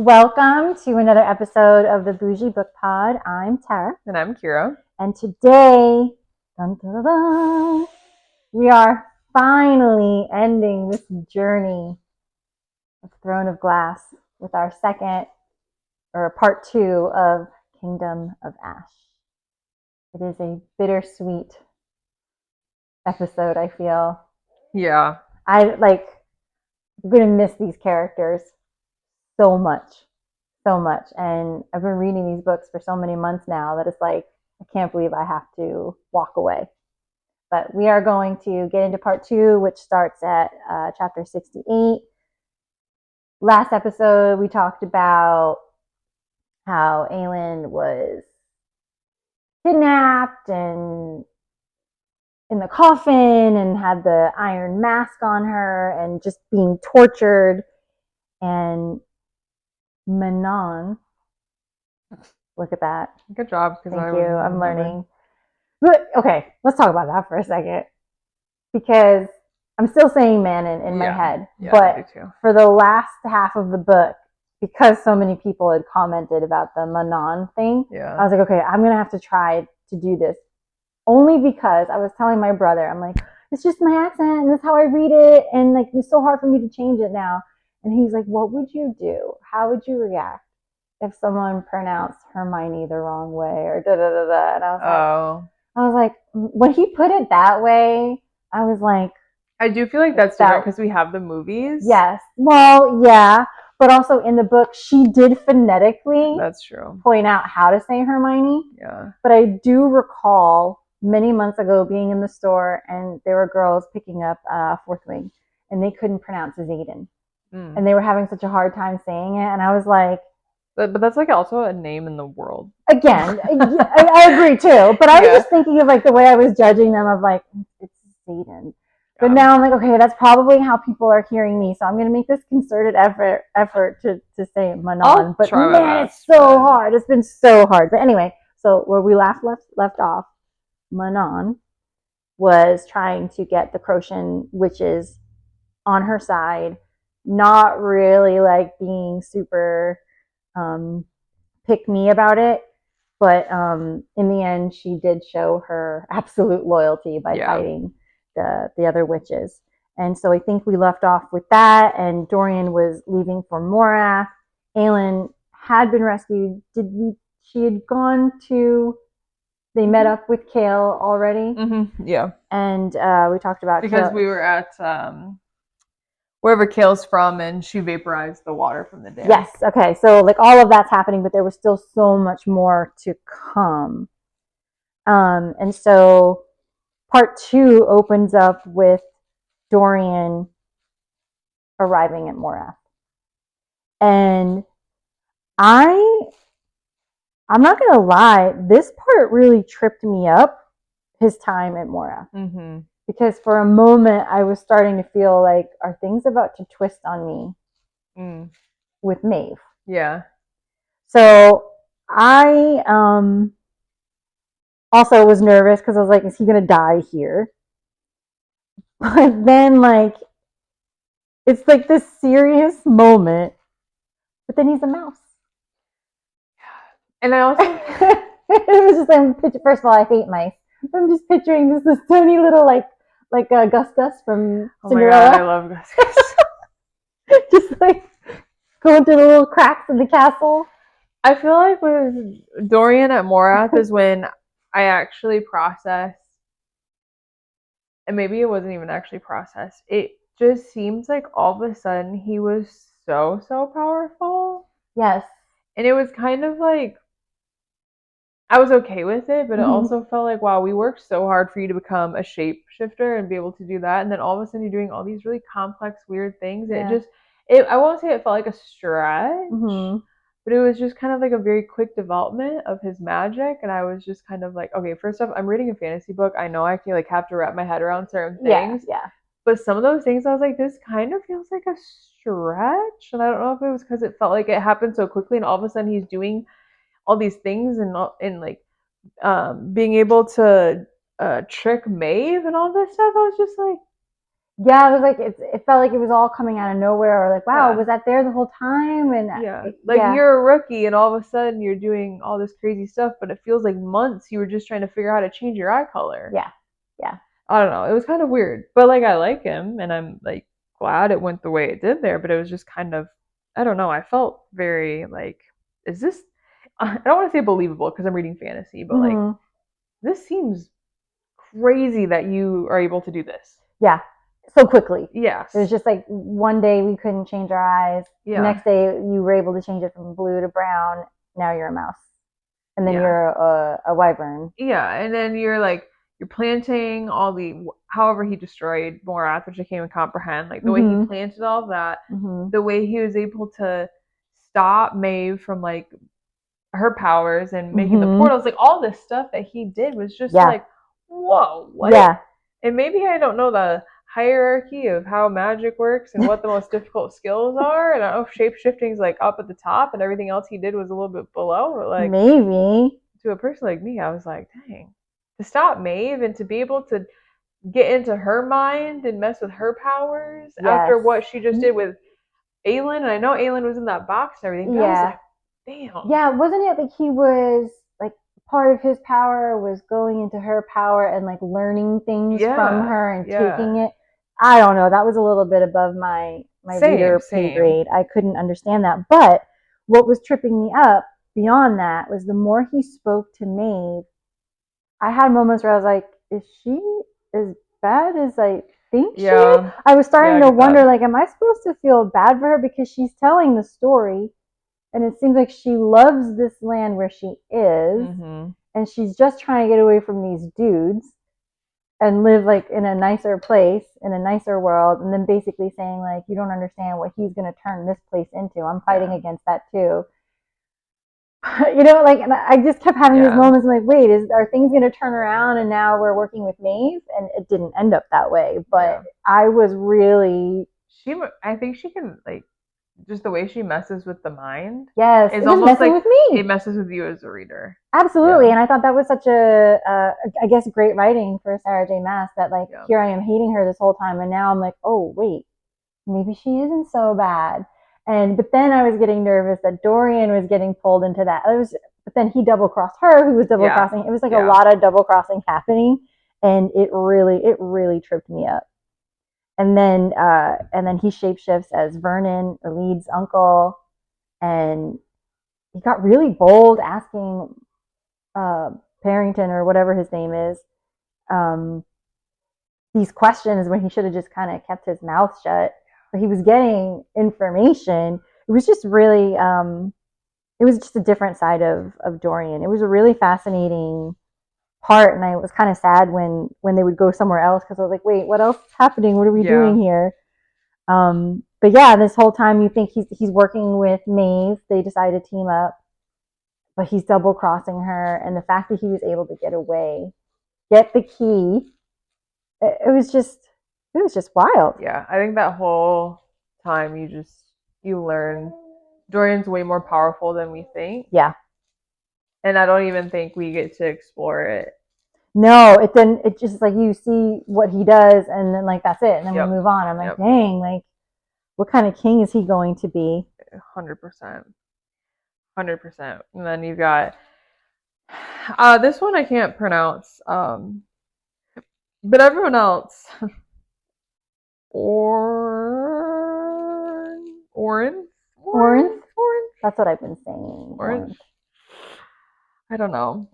Welcome to another episode of the Bougie Book Pod. I'm Tara. And I'm Kira. And today, dun, dun, dun, dun, we are finally ending this journey of Throne of Glass with our part two of Kingdom of Ash. It is a bittersweet episode, I feel. Yeah. I'm going to miss these characters so much. And I've been reading these books for so many months now that it's like, I can't believe I have to walk away. But we are going to get into part two, which starts at chapter 68. Last episode, we talked about how Aelin was kidnapped and in the coffin and had the iron mask on her and just being tortured. And Manon, look at that. Good job. Thank you. I'm learning. But okay, let's talk about that for a second. Because I'm still saying Manon in my head. Yeah, but for the last half of the book, because so many people had commented about the Manon thing, I was like, okay, I'm going to have to try to do this. Only because I was telling my brother, I'm like, it's just my accent and that's how I read it. And like, it's so hard for me to change it now. And he's like, what would you do? How would you react if someone pronounced Hermione the wrong way or da da da da? And I was like, when he put it that way, I was like, I do feel like that's different because we have the movies. Yes. Well, yeah. But also in the book, she did phonetically that's true. point out how to say Hermione. Yeah. But I do recall many months ago being in the store and there were girls picking up Fourth Wing and they couldn't pronounce Xaden. And they were having such a hard time saying it. And I was like... But that's like also a name in the world. Again, I agree too. But I was just thinking of like the way I was judging them of like, it's Xaden. But now I'm like, okay, that's probably how people are hearing me. So I'm going to make this concerted effort to say Manon. But man, it's so hard. It's been so hard. But anyway, so where we left off, Manon was trying to get the Crocian witches on her side, not really like being super pick me about it. But in the end, she did show her absolute loyalty by fighting the other witches. And so I think we left off with that, and Dorian was leaving for Morath. Aelin had been rescued. She had gone to... They met up with Kale already. Mm-hmm. Yeah. And we talked about... Because we were at... wherever Kale's from, and she vaporized the water from the dam. Yes, okay. So like all of that's happening, but there was still so much more to come. And so part two opens up with Dorian arriving at Morath. And I'm not going to lie, this part really tripped me up, his time at Morath. Mm-hmm. Because for a moment, I was starting to feel like, are things about to twist on me with Maeve? Yeah. So I also was nervous because I was like, is he going to die here? But then, like, it's like this serious moment, but then he's a mouse. And I also... it was just, first of all, I hate mice. I'm just picturing this tiny little, like Gus Gus from Cinderella. Oh my God, I love Gus Gus. Just like going through the little cracks in the castle. I feel like with Dorian at Morath is when I actually processed, and maybe it wasn't even actually processed. It just seems like all of a sudden he was so powerful. Yes. And it was kind of like, I was okay with it, but it also felt like, wow, we worked so hard for you to become a shapeshifter and be able to do that. And then all of a sudden you're doing all these really complex, weird things. Yeah. I won't say it felt like a stretch, but it was just kind of like a very quick development of his magic. And I was just kind of like, okay, first off, I'm reading a fantasy book. I know I can like have to wrap my head around certain things. Yeah. But some of those things I was like, this kind of feels like a stretch. And I don't know if it was because it felt like it happened so quickly and all of a sudden he's doing all these things and like being able to trick Maeve and all this stuff. I was just like, Yeah, it was like it felt like it was all coming out of nowhere, or like, wow, Yeah. was that there the whole time? And Yeah. Like you're a rookie and all of a sudden you're doing all this crazy stuff, but it feels like months you were just trying to figure out how to change your eye color. yeah, yeah. I don't know. It was kind of weird. But like I like him and I'm like glad it went the way it did there, but it was just kind of I don't know. I felt very like is this I don't want to say believable because I'm reading fantasy, but like Hmm. this seems crazy that you are able to do this. Yeah, so quickly. Yes. It was just like one day we couldn't change our eyes. Yeah. The next day you were able to change it from blue to brown. Now you're a mouse, and then Yeah. you're a wyvern. Yeah, and then you're planting all the however he destroyed Morath, which I can't even comprehend. Like the way he planted all of that, the way he was able to stop Maeve from like her powers and making the portals, like all this stuff that he did was just like, whoa, what? Yeah. And maybe I don't know the hierarchy of how magic works and what the most difficult skills are. And I don't know if shape-shifting is like up at the top and everything else he did was a little bit below. But like maybe to a person like me, I was like, dang, to stop Maeve and to be able to get into her mind and mess with her powers after what she just did with Aelin. And I know Aelin was in that box and everything, but I was like, damn. Yeah, wasn't it like he was like part of his power was going into her power and like learning things from her and taking it? I don't know. That was a little bit above my reader pay grade. I couldn't understand that. But what was tripping me up beyond that was the more he spoke to Maeve, I had moments where I was like, is she as bad as I think she is? I was starting to wonder, like, am I supposed to feel bad for her because she's telling the story and it seems like she loves this land where she is and she's just trying to get away from these dudes and live like in a nicer place, in a nicer world, and then basically saying like, you don't understand what he's going to turn this place into. I'm fighting against that too. You know, like, and I just kept having these moments. I'm like, wait, are things going to turn around? And now we're working with Maeve, and it didn't end up that way. But I was really. I think she can like just the way she messes with the mind. Yes, it's almost messing like with me. It messes with you as a reader. Absolutely, and I thought that was such a, I guess, great writing for Sarah J. Maas. That like here I am hating her this whole time, and now I'm like, oh wait, maybe she isn't so bad. But then I was getting nervous that Dorian was getting pulled into that. But then he double crossed her, who was double crossing. It was like a lot of double crossing happening, and it really tripped me up. And then he shapeshifts as Vernon, Elid's uncle, and he got really bold asking Parrington or whatever his name is these questions when he should have just kind of kept his mouth shut. But he was getting information. It was just really, it was just a different side of Dorian. It was a really fascinating part, and I was kind of sad when they would go somewhere else because I was like, wait, what else is happening? What are we doing here? But yeah, this whole time you think he's working with Maeve. They decide to team up, but he's double crossing her, and the fact that he was able to get away, get the key, it was just wild. Yeah, I think that whole time you learn Dorian's way more powerful than we think. Yeah. And I don't even think we get to explore it. No, it just like you see what he does and then like that's it. And then we move on. I'm like, dang, like what kind of king is he going to be? 100%. 100%. And then you've got this one I can't pronounce. But everyone else Orange? That's what I've been saying. Orange. I don't know.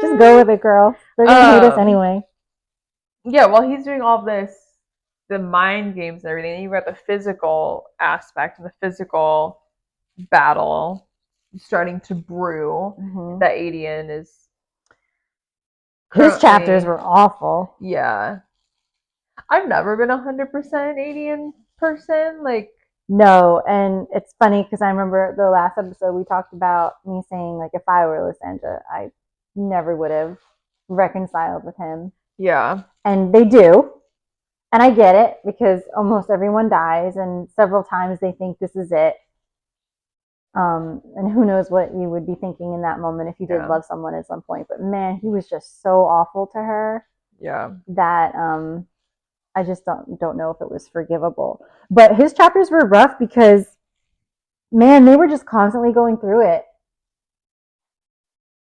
Just go with it, girl. They're gonna hate us anyway. Yeah, well, he's doing all this, the mind games and everything. And you've got the physical aspect and the physical battle starting to brew. That Aelin is. His chapters were awful. Yeah. I've never been 100% an Aelin person. Like. No, and it's funny because I remember the last episode we talked about me saying like if I were Lysandra, I never would have reconciled with him. Yeah. And they do. And I get it because almost everyone dies and several times they think this is it. And who knows what you would be thinking in that moment if you did love someone at some point. But man, he was just so awful to her. Yeah. That I just don't know if it was forgivable. But his chapters were rough because, man, they were just constantly going through it,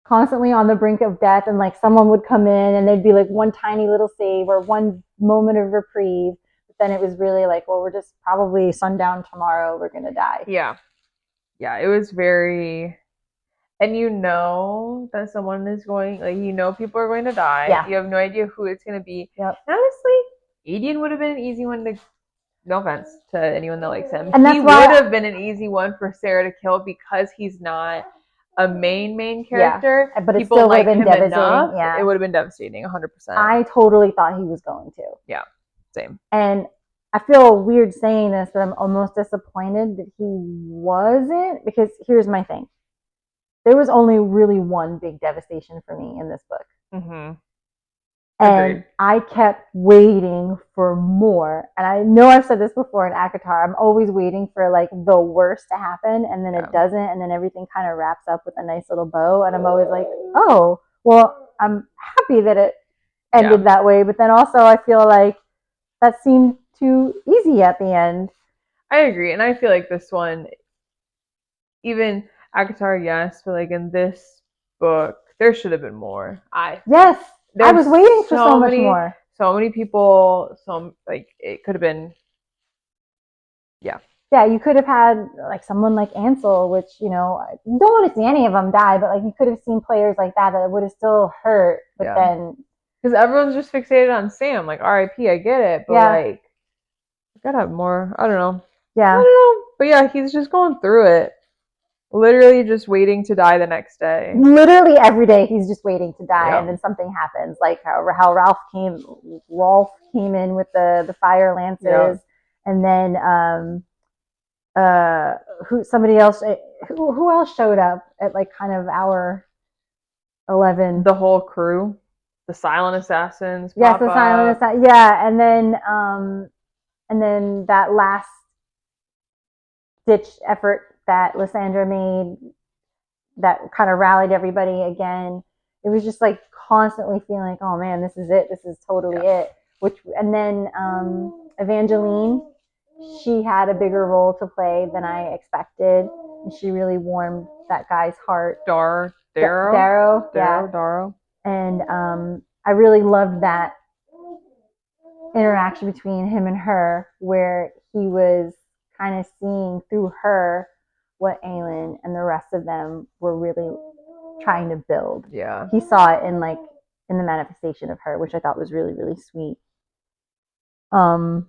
constantly on the brink of death, and like someone would come in and they'd be like one tiny little save or one moment of reprieve. But then it was really like, well, we're just probably sundown tomorrow, we're gonna die. Yeah. Yeah, it was very, and you know that someone is going, like, you know people are going to die. Yeah. You have no idea who it's going to be. Yep. And honestly, Aelin would have been an easy one to, no offense to anyone that likes him. And he would have been an easy one for Sarah to kill because he's not a main character. Yeah, but it people still would have like been him devastating. enough. Yeah. It would have been devastating, 100%. I totally thought he was going to. Yeah, same. And I feel weird saying this, but I'm almost disappointed that he wasn't, because here's my thing. There was only really one big devastation for me in this book. Mm-hmm. And Agreed. I kept waiting for more. And I know I've said this before in ACOTAR. I'm always waiting for like the worst to happen, and then it doesn't, and then everything kind of wraps up with a nice little bow. And I'm always like, oh, well, I'm happy that it ended that way. But then also I feel like that seemed too easy at the end. I agree. And I feel like this one, even ACOTAR, yes, but like in this book, there should have been more. Yes. I was waiting for so much more. So many people, like it could have been, yeah. Yeah, you could have had like someone like Ansel, which, you know, I don't want to see any of them die, but like you could have seen players like that would have still hurt. But then, because everyone's just fixated on Sam, like R.I.P. I get it, but like, you gotta have more. I don't know. Yeah, I don't know. But yeah, he's just going through it. Literally just waiting to die the next day. Literally every day he's just waiting to die, and then something happens. Like how Rolf came in with the fire lances, and then who else showed up at like kind of hour 11? The whole crew, the silent assassins. Yes, the silent assassin. Yeah, and then that last ditch effort that Lysandra made that kind of rallied everybody again. It was just like constantly feeling like, oh man, this is it. This is totally it. And then Evangeline, she had a bigger role to play than I expected. And she really warmed that guy's heart. Darrow. And I really loved that interaction between him and her, where he was kind of seeing through her what Aelin and the rest of them were really trying to build. Yeah. He saw it in the manifestation of her, which I thought was really, really sweet. But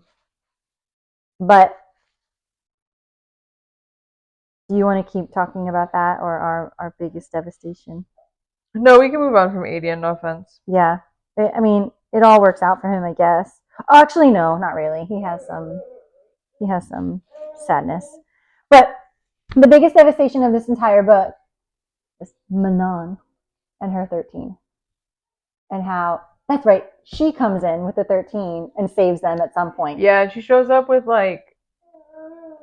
do you want to keep talking about that, or our biggest devastation? No, we can move on from Aelin, no offense. Yeah. I mean, it all works out for him, I guess. Oh, actually, no, not really. He has some sadness. But the biggest devastation of this entire book is Manon and her 13. And how, that's right, she comes in with the 13 and saves them at some point. Yeah, she shows up with like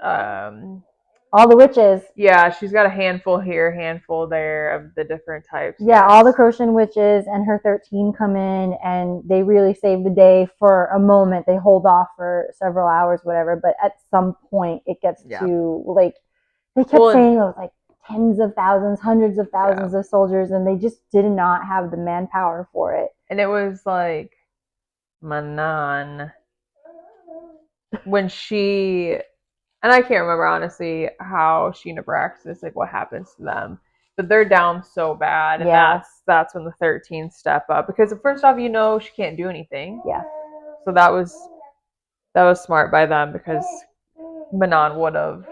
all the witches. Yeah, she's got a handful here, handful there of the different types. Yeah, all the Crocian witches and her 13 come in, and they really save the day for a moment. They hold off for several hours, whatever, but at some point it gets to, like, they kept saying it was like tens of thousands, hundreds of thousands of soldiers, and they just did not have the manpower for it. And it was like, Manon, when she... And I can't remember, honestly, how she and Abraxas, like, what happens to them. But they're down so bad. And that's when the 13 step up. Because first off, she can't do anything. Yeah. So that was smart by them, because Manon would have...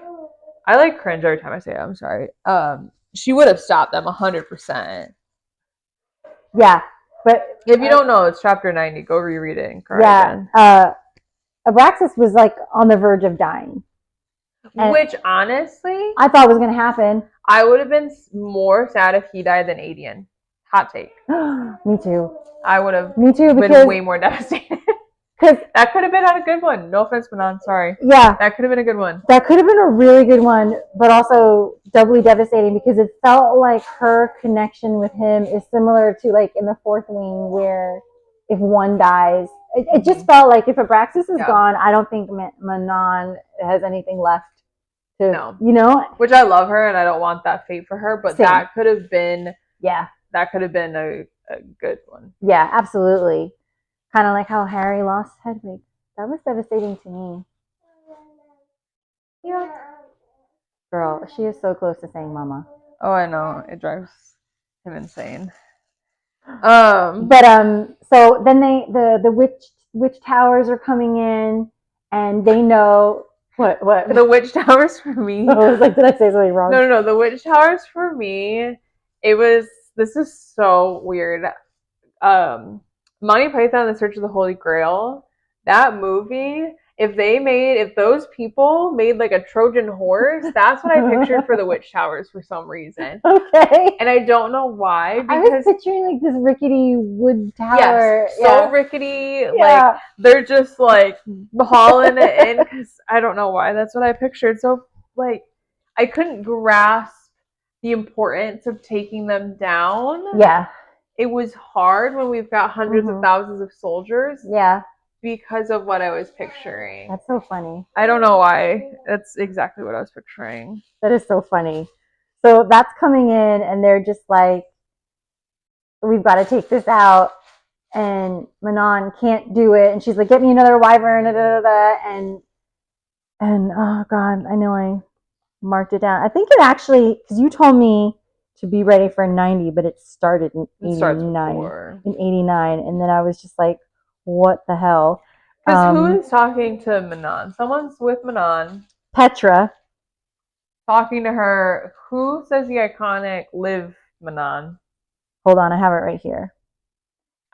I like cringe every time I say it. I'm sorry. She would have stopped them 100%. Yeah. But if you don't know, it's chapter 90. Go reread it and cry again. Abraxas was, like, on the verge of dying. Which, honestly, I thought was going to happen. I would have been more sad if he died than Aelin. Hot take. Me too. I would have been way more devastated. Because that could have been a good one. No offense, Manon. Sorry. Yeah. That could have been a good one. That could have been a really good one, but also doubly devastating, because it felt like her connection with him is similar to, like, in the Fourth Wing, where if one dies, It just felt like if Abraxas is gone, I don't think Manon has anything left to, Which I love her and I don't want that fate for her, but Same. that could have been a good one. Yeah, absolutely. Kind of like how Harry lost Hedwig. That was devastating to me. Girl, she is so close to saying mama. Oh, I know. It drives him insane. So then the witch towers are coming in, and they know what the witch towers for me. I was like, did I say something wrong? No. The witch towers for me. This is so weird. Monty Python and the Search of the Holy Grail. That movie. If those people made like a Trojan horse, that's what I pictured for the witch towers for some reason. Okay. And I don't know why. I was picturing like this rickety wood tower. Yes, so rickety. Yeah. Like they're just like hauling it in because I don't know why. That's what I pictured. So like I couldn't grasp the importance of taking them down. Yeah. It was hard when we've got hundreds of thousands of soldiers. Yeah. Because of what I was picturing. That's so funny. I don't know why. That's exactly what I was picturing. That is so funny. So that's coming in, and they're just like, we've got to take this out. And Manon can't do it. And she's like, get me another wyvern. And oh, God, I know I marked it down. I think it actually, because you told me to be ready for 90, but it started in 89. In 89. And then I was just like, what the hell? Because who is talking to Manon? Someone's with Manon. Petra. Talking to her. Who says the iconic live Manon? Hold on, I have it right here.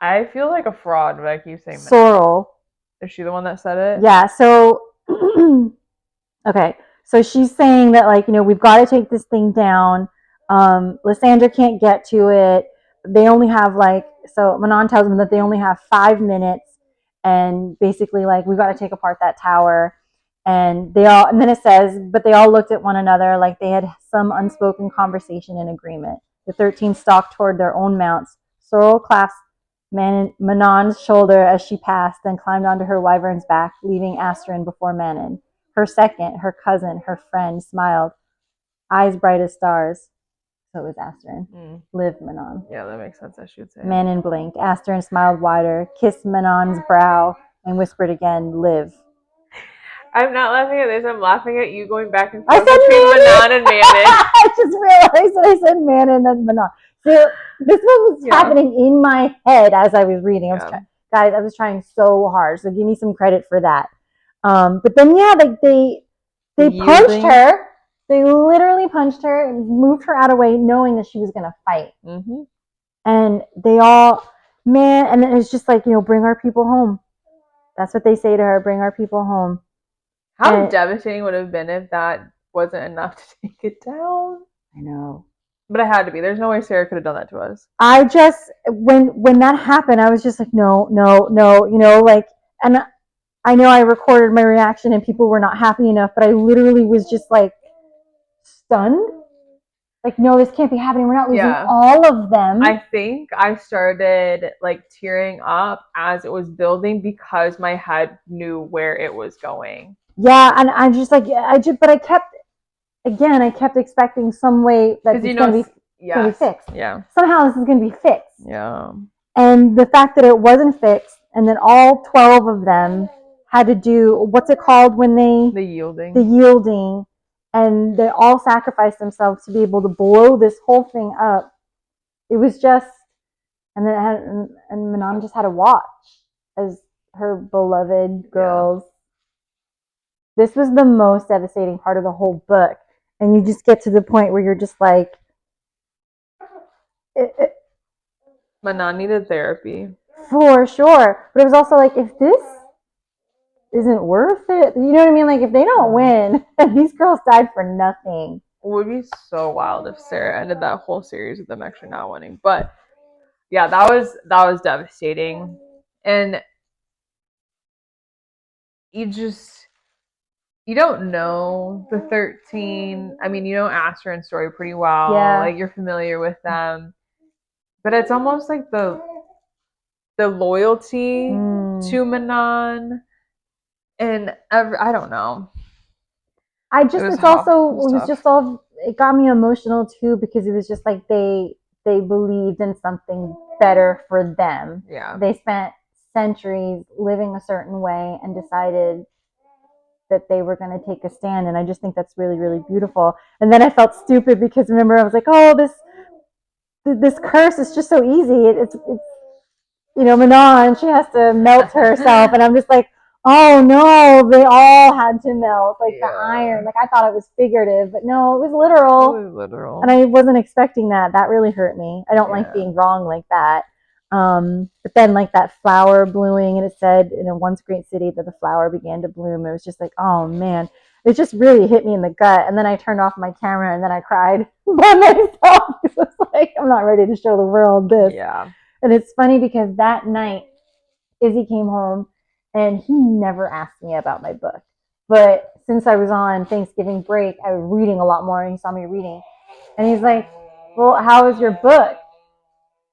I feel like a fraud, but I keep saying Sorrel. Is she the one that said it? Yeah, so okay. So she's saying that, like, we've got to take this thing down. Lysandra can't get to it. They only have so Manon tells them that they only have 5 minutes, and basically we've got to take apart that tower. And then it says, but they all looked at one another like they had some unspoken conversation and agreement. The 13 stalked toward their own mounts. Sorrel clasped Manon's shoulder as she passed, then climbed onto her wyvern's back, leaving Astrid before Manon. Her second, her cousin, her friend, smiled, eyes bright as stars. So it was Astrid. Live, Manon. Yeah, that makes sense, I should say. Manon blinked. Astrid smiled wider, kissed Manon's brow, and whispered again, live. I'm not laughing at this. I'm laughing at you going back and forth between Manon and Manon. I just realized that I said Manon and Manon. So this one was happening in my head as I was reading. I was trying so hard. So give me some credit for that. But then they punched her. They literally punched her and moved her out of the way, knowing that she was going to fight. Mm-hmm. And they all, and then it's just like, bring our people home. That's what they say to her, bring our people home. How devastating would it have been if that wasn't enough to take it down? I know. But it had to be. There's no way Sarah could have done that to us. I just, when that happened, I was just like, no, and I know I recorded my reaction and people were not happy enough, but I literally was just like stunned. Like, no, this can't be happening. We're not losing all of them. I think I started tearing up as it was building because my head knew where it was going. Yeah, and I'm just like, but I kept expecting some way that it's going to be fixed. Yeah. Somehow this is going to be fixed. Yeah. And the fact that it wasn't fixed, and then all 12 of them had to do, what's it called when the yielding. The yielding. And they all sacrificed themselves to be able to blow this whole thing up. It was just, and then Manon just had to watch as her beloved girls. Yeah. This was the most devastating part of the whole book. And you just get to the point where you're just like... Manon needed therapy. For sure. But it was also like, if this isn't worth it, you know what I mean? Like, if they don't win, these girls died for nothing. It would be so wild if Sarah ended that whole series with them actually not winning. But yeah, that was devastating. And you don't know the 13. I mean, you know Astrid's story pretty well. Yeah. You're familiar with them. But it's almost like the loyalty to Manon, and I don't know. It got me emotional too, because it was just like they believed in something better for them. Yeah. They spent centuries living a certain way and decided that they were going to take a stand, and I just think that's really, really beautiful. And then I felt stupid because remember I was like, oh, this curse is just so easy. It's Manon, she has to melt herself, and I'm just like, oh no, they all had to melt, like the iron. Like I thought it was figurative, but no, it was literal. It was literal. And I wasn't expecting that. That really hurt me. I don't like being wrong like that. But then like that flower blooming, and it said in a once great city that the flower began to bloom. It was just like, oh man, it just really hit me in the gut. And then I turned off my camera and then I cried by myself. It was like, I'm not ready to show the world this. Yeah. And it's funny because that night Izzy came home and he never asked me about my book. But since I was on Thanksgiving break, I was reading a lot more, and he saw me reading. And he's like, well, how was your book?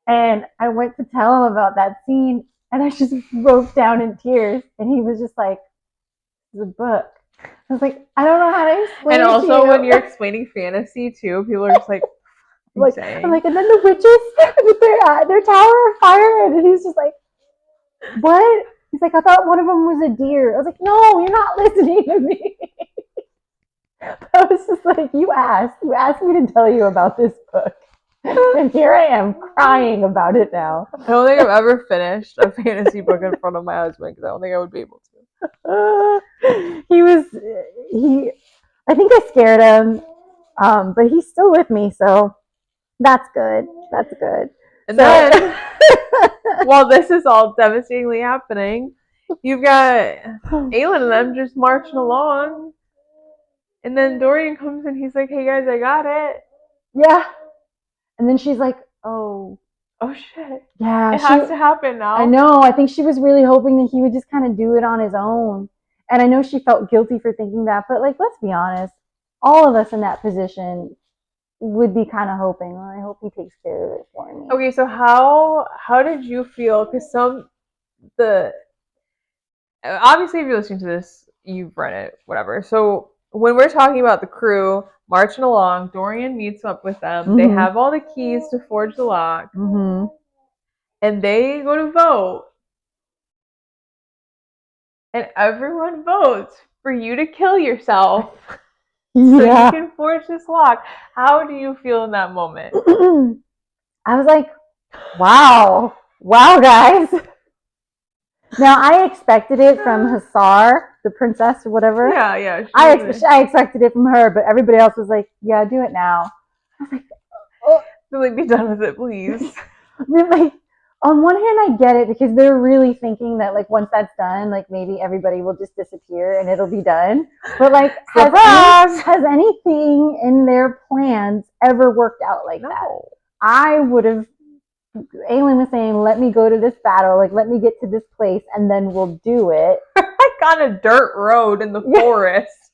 And I went to tell him about that scene, and I just broke down in tears. And he was just like, the book. I was like, I don't know how to explain it. And also, when you're explaining fantasy too, people are just like, I'm like, and then the witches with their tower of fire, and he's just like, what? He's like, I thought one of them was a deer. I was like, no, you're not listening to me. I was just like, you asked me to tell you about this book, and here I am crying about it now. I don't think I've ever finished a fantasy book in front of my husband, because I don't think I would be able to. I think I scared him, but he's still with me, so that's good. And then, while this is all devastatingly happening, you've got Aelin and them just marching along. And then Dorian comes and he's like, hey guys, I got it. Yeah. And then she's like, oh shit. Yeah. It has to happen now. I know. I think she was really hoping that he would just kind of do it on his own. And I know she felt guilty for thinking that, but like, let's be honest, all of us in that position would be kind of hoping, well, I hope he takes care of it for me. Okay, so how did you feel? Because obviously if you're listening to this, you've read it, whatever. So when we're talking about the crew marching along, Dorian meets up with them. Mm-hmm. They have all the keys to forge the lock. Mm-hmm. And they go to vote. And everyone votes for you to kill yourself. So you can forge this lock. How do you feel in that moment? I was like, wow, guys. Now I expected it from Hussar, the princess or whatever. Yeah. I expected it from her, but everybody else was like, yeah, do it now. I was like, oh. Really, be done with it, please. I mean, like, on one hand, I get it, because they're really thinking that, like, once that's done, like, maybe everybody will just disappear and it'll be done. But, like, has anything in their plans ever worked out like that? I would have, Aelin was saying, let me go to this battle, like, let me get to this place, and then we'll do it. Like on a dirt road in the forest.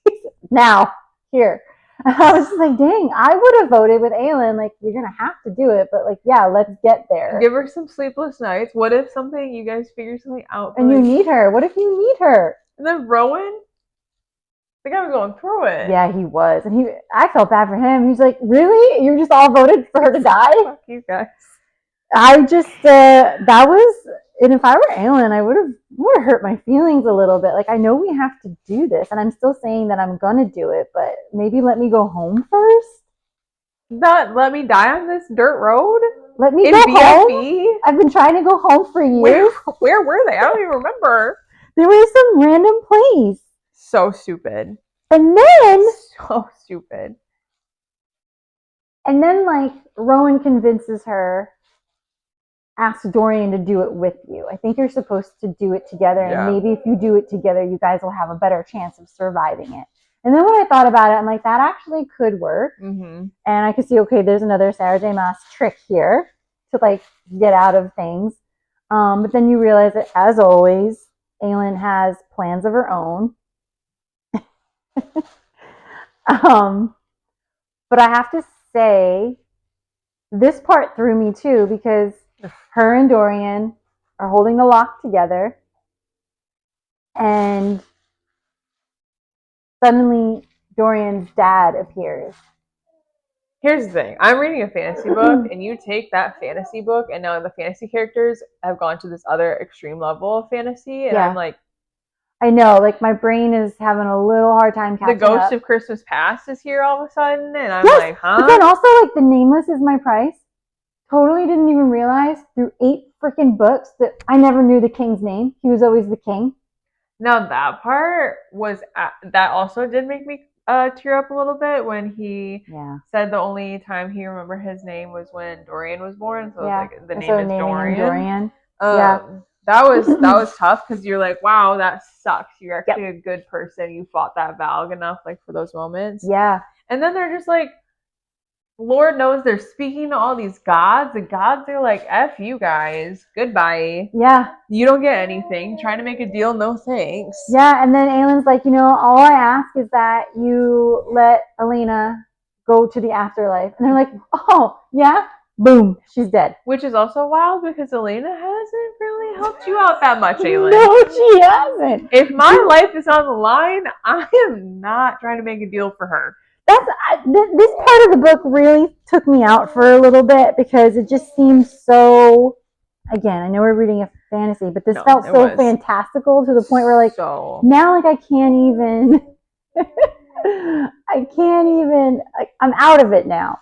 Now, here. I was just like, dang, I would have voted with Aelin. Like, you're going to have to do it. But, like, yeah, let's get there. Give her some sleepless nights. What if you guys figure something out? And you need her. What if you need her? And then Rowan? The guy was going through it. Yeah, he was. And I felt bad for him. He's like, really? You just all voted for her to die? Fuck you guys. I just, that was, and if I were Aelin, I would have hurt my feelings a little bit. Like, I know we have to do this, and I'm still saying that I'm gonna do it, but maybe let me go home first. Not let me die on this dirt road? Let me go home? I've been trying to go home for years. Where were they? I don't even remember. They were in some random place. So stupid. And then... So stupid. And then, like, Rowan convinces her, ask Dorian to do it with you. I think you're supposed to do it together, and maybe if you do it together, you guys will have a better chance of surviving it. And then when I thought about it, I'm like, that actually could work. Mm-hmm. And I could see, okay, there's another Sarah J. Maas trick here to, like, get out of things. But then you realize that, as always, Aelin has plans of her own. But I have to say, this part threw me too, because her and Dorian are holding the lock together. and suddenly Dorian's dad appears. Here's the thing. I'm reading a fantasy book, and you take that fantasy book, and now the fantasy characters have gone to this other extreme level of fantasy, and Yeah. I'm like, I know, like my brain is having a little hard time catching the ghost up. of Christmas Past is here all of a sudden, and I'm Yes, like, huh? But then also, like, the Nameless is My Price. Totally didn't even realize through 8 freaking books that I never knew the king's name. He was always the king. Now that part was that also did make me tear up a little bit when he said the only time he remembered his name was when Dorian was born. So Yeah. it was like the And name so is naming Dorian. him Dorian. That was tough because you're like, wow, that sucks. You're actually a good person. You fought that valg enough, like for those moments. Yeah. And then they're just like, Lord knows they're speaking to all these gods. The gods are like, F you guys. Goodbye. Yeah. You don't get anything. Trying to make a deal, no thanks. Yeah, and then Aelin's like, all I ask is that you let Elena go to the afterlife. And they're like, oh, yeah? Boom, she's dead. Which is also wild because Elena hasn't really helped you out that much, Aelin. No, she hasn't. If my life is on the line, I am not trying to make a deal for her. This part of the book really took me out for a little bit because it just seems so, again, I know we're reading a fantasy, but this felt so fantastical to the point where, like, now, like, I can't even, I'm out of it now.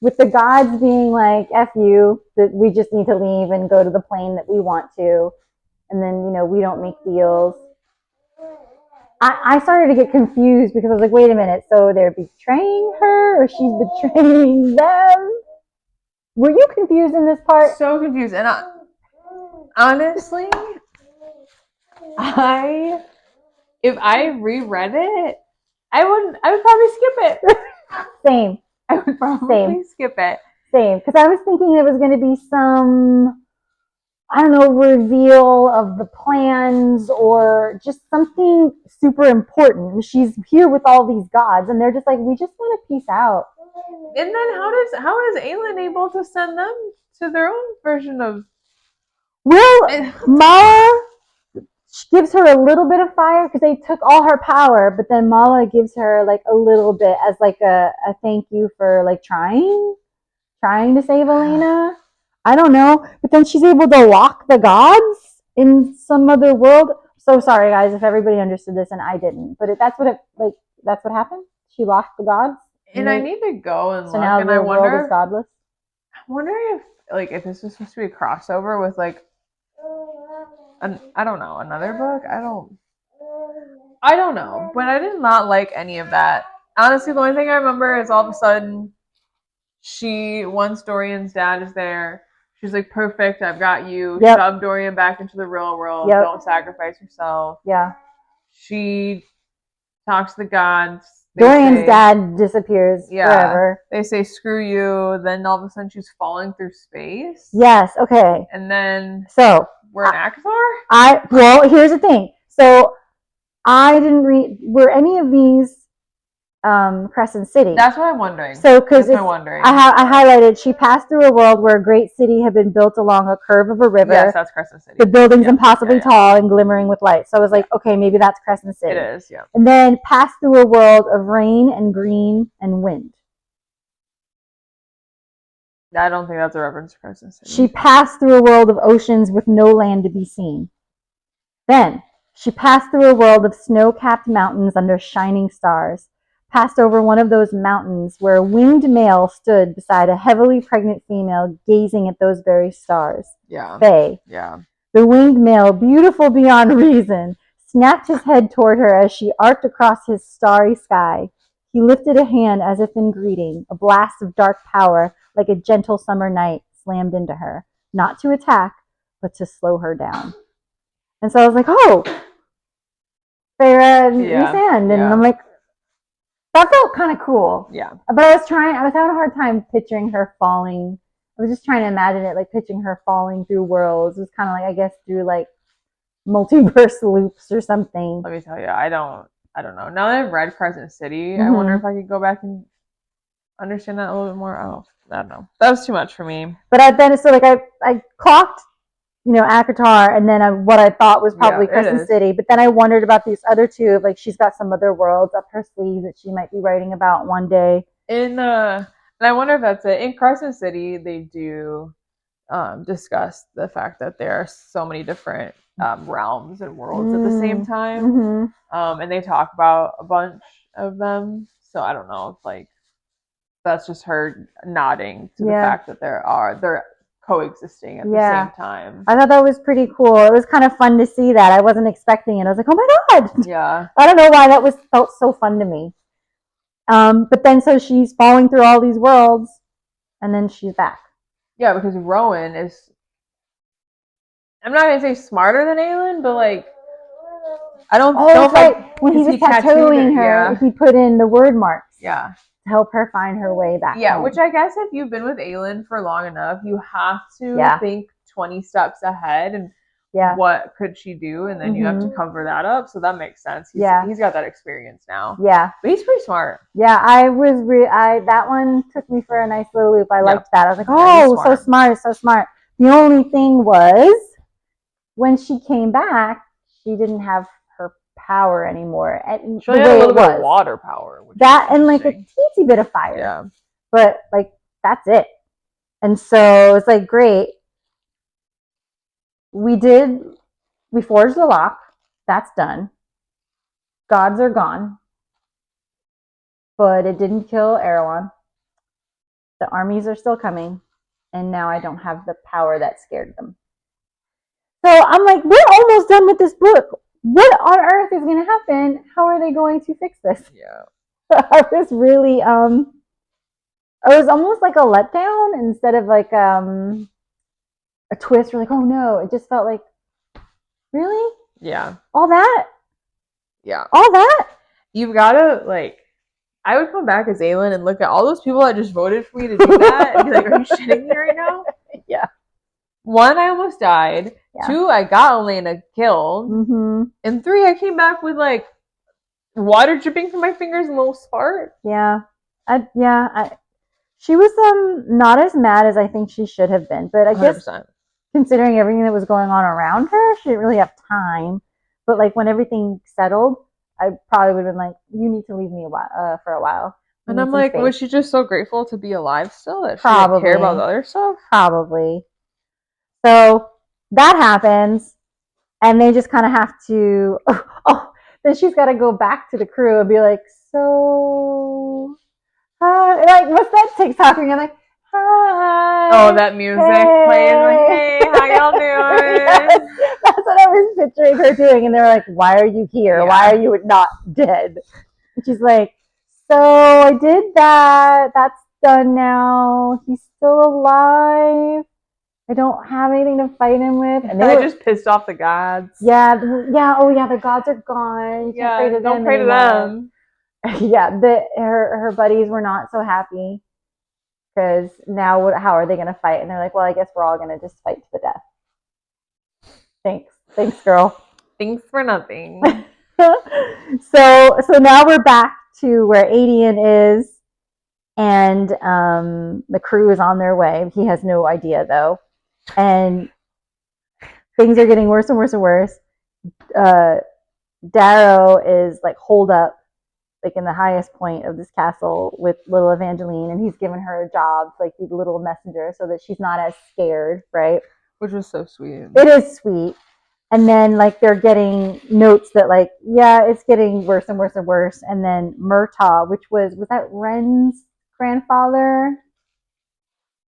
With the gods being like, F you, that we just need to leave and go to the plane that we want to, and then, we don't make deals. I started to get confused because I was like, wait a minute, so they're betraying her or she's betraying them? Were you confused in this part? So confused. And honestly, if I reread it, I would probably skip it. Same. I would probably skip it. Same. Because I was thinking it was going to be some, I don't know, reveal of the plans or just something super important. She's here with all these gods, and they're just like, we just want to peace out. And then how is Aelin able to send them to their own version of? Well, Mala gives her a little bit of fire because they took all her power, but then Mala gives her like a little bit as like a thank you for like trying to save Elena. I don't know, but then she's able to lock the gods in some other world. So sorry, guys, if everybody understood this and I didn't, but that's what happened. She locked the gods, and I need to go and so look. now and the I world is godless. I wonder if this is supposed to be a crossover with like, I don't know, another book. I don't know, but I did not like any of that. Honestly, the only thing I remember is all of a sudden, once Dorian's dad is there, she's like, perfect, I've got you. Yep. Shove Dorian back into the real world. Yep. Don't sacrifice yourself. Yeah. She talks to the gods. Dorian's dad disappears forever. They say, screw you. Then all of a sudden she's falling through space. Yes, okay. And then we're in Akathar? Well, here's the thing. So I didn't read, were any of these Crescent City? That's what I'm wondering. So, because I highlighted, she passed through a world where a great city had been built along a curve of a river. Yes, that's Crescent City. The buildings impossibly tall and glimmering with light. So I was like, okay, maybe that's Crescent City. It is, yeah. And then passed through a world of rain and green and wind. I don't think that's a reference to Crescent City. She passed through a world of oceans with no land to be seen. Then she passed through a world of snow-capped mountains under shining stars. Passed over one of those mountains where a winged male stood beside a heavily pregnant female gazing at those very stars. Yeah. Faye. Yeah. The winged male, beautiful beyond reason, snapped his head toward her as she arced across his starry sky. He lifted a hand as if in greeting. A blast of dark power, like a gentle summer night, slammed into her. Not to attack, but to slow her down. And so I was like, oh, Feyre and Rhysand. And I'm like, that felt kind of cool. Yeah. But I was having a hard time picturing her falling. I was just trying to imagine it, like picturing her falling through worlds. It was kind of like, I guess, through like multiverse loops or something. Let me tell you, I don't know. Now that I've read Crescent City, I wonder if I could go back and understand that a little bit more. I don't know. That was too much for me. But then, so like I clocked, ACOTAR, and then what I thought was probably Yeah, it Crescent is. City. But then I wondered about these other two of like she's got some other worlds up her sleeve that she might be writing about one day. And I wonder if that's it. In Crescent City, they do discuss the fact that there are so many different realms and worlds at the same time. Mm-hmm. And they talk about a bunch of them. So I don't know if like that's just her nodding to the fact that they're coexisting at the same time. I thought that was pretty cool. It was kind of fun to see that. I wasn't expecting it. I was like, oh my God. Yeah. I don't know why felt so fun to me. But then so she's falling through all these worlds and then she's back. Yeah, because Rowan is, I'm not going to say smarter than Aelin, but like, I don't know if like when he was tattooing her, he put in the word marks. Yeah. To help her find her way back home. Which I guess if you've been with Aelin for long enough, you have to think 20 steps ahead and what could she do, and then you have to cover that up. So that makes sense. He's got that experience now. Yeah, but he's pretty smart. Yeah, that one took me for a nice little loop. I liked that. I was like, oh, so smart, so smart. The only thing was when she came back, she didn't have her power anymore. And she only had a little bit of water power. That and like a teensy bit of fire. Yeah. But like that's it. And so it's like great. We forged the lock. That's done. Gods are gone. But it didn't kill Erewhon. The armies are still coming. And now I don't have the power that scared them. So I'm like, we're almost done with this book. What on earth is going to happen? How are they going to fix this? Yeah. I was really, it was almost like a letdown instead of like a twist. We're like, oh no, it just felt like, really? Yeah. All that? Yeah. All that? You've got to like, I would come back as Aelin and look at all those people that just voted for me to do that and be like, are you shitting me right now? Yeah. 1, I almost died. Yeah. 2, I got Elena killed. Mm-hmm. And 3, I came back with like water dripping from my fingers and a little spark. Yeah. She was not as mad as I think she should have been. But I 100%. Guess considering everything that was going on around her, she didn't really have time. But like when everything settled, I probably would have been like, you need to leave me for a while. And I'm like, was she just so grateful to be alive still that she didn't care about the other stuff? Probably. So that happens, and they just kind of have to, then she's got to go back to the crew and be like, so, like, what's that TikToking? I'm like, hi. Oh, that music playing, like, hey, how y'all doing? Yes, that's what I was picturing her doing, and they were like, why are you here? Yeah. Why are you not dead? And she's like, so I did that. That's done now. He's still alive. I don't have anything to fight him with. And they just pissed off the gods. Yeah. Oh, yeah. The gods are gone. You don't pray to them. Yeah. Her buddies were not so happy because now how are they going to fight? And they're like, well, I guess we're all going to just fight to the death. Thanks, girl. Thanks for nothing. So now we're back to where Aelin is, and the crew is on their way. He has no idea though. And things are getting worse and worse and worse. Darrow is like holed up, like in the highest point of this castle with little Evangeline, and he's given her a job to like be the little messenger so that she's not as scared, right? Which was so sweet. It is sweet. And then like they're getting notes that like, yeah, it's getting worse and worse and worse. And then Murtaugh, which was that Ren's grandfather?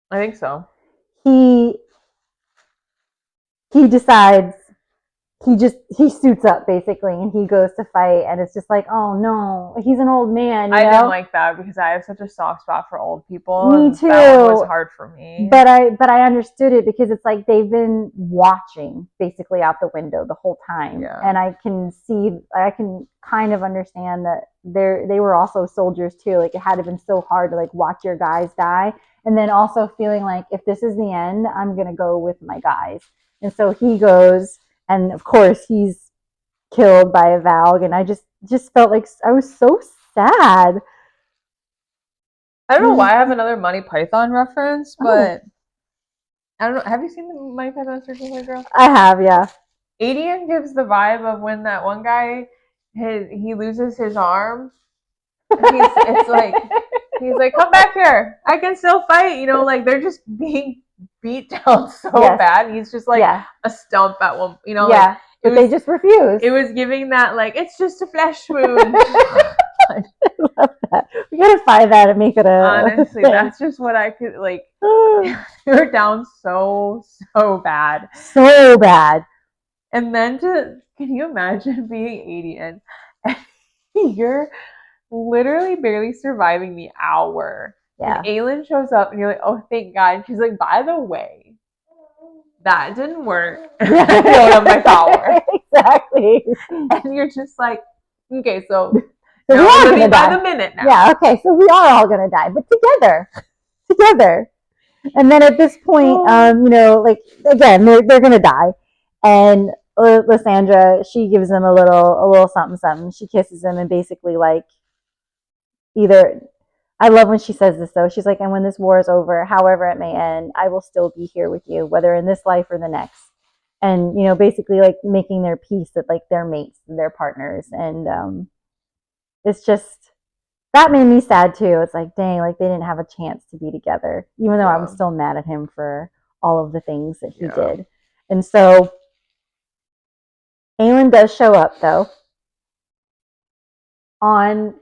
I think so. He decides he suits up basically and he goes to fight, and it's just like, oh no, he's an old man. I didn't like that because I have such a soft spot for old people. Me too. That one was hard for me. But I understood it because it's like they've been watching basically out the window the whole time. Yeah. And I can kind of understand that they were also soldiers too. Like it had to have been so hard to like watch your guys die. And then also feeling like if this is the end, I'm gonna go with my guys. And so he goes, and of course he's killed by a Valg, and I just felt like I was so sad. I don't know why I have another Monty Python reference, but I don't know. Have you seen the My Python Searching for Girl? I have, yeah. Aelin gives the vibe of when that one guy, he loses his arm. It's like he's like, come back here. I can still fight. You know, like they're just being beat down so bad. He's just like a stump at one. You know, like but they just refuse. It was giving that like it's just a flesh wound. I love that. We gotta find that and make it a. Honestly, that's just what I could like. You're down so bad, so bad. And then can you imagine being 80 and you're literally barely surviving the hour. Yeah. And Aelin shows up and you're like, oh, thank God. And she's like, by the way, that didn't work. I don't have my power. Exactly. And you're just like, okay, so we are gonna die by the minute now. Yeah, okay, so we are all gonna die, but together. And then at this point, you know, like again, they're gonna die, and Lysandra, she gives him a little something. She kisses him and basically like either. I love when she says this though. She's like, and when this war is over, however it may end, I will still be here with you, whether in this life or the next. And you know, basically like making their peace that like they're mates, they're partners, and it's just that made me sad too. It's like, dang, like they didn't have a chance to be together, even though I was still mad at him for all of the things that he did. And so Aelin does show up though on,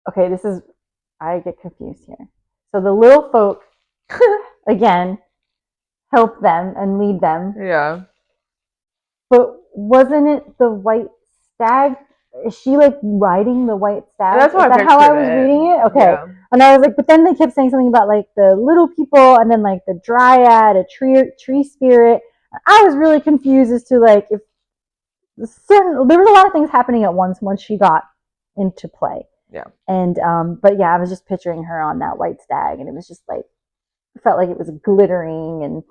okay, this is, I get confused here. So the little folk, again, help them and lead them. Yeah. But wasn't it the white stag? Is she like riding the white stag? That's how I was reading it? Okay. Yeah. And I was like, but then they kept saying something about like the little people and then like the dryad, a tree spirit. I was really confused as to like if there was a lot of things happening at once she got into play. Yeah. And but yeah, I was just picturing her on that white stag and it was just like it felt like it was glittering, and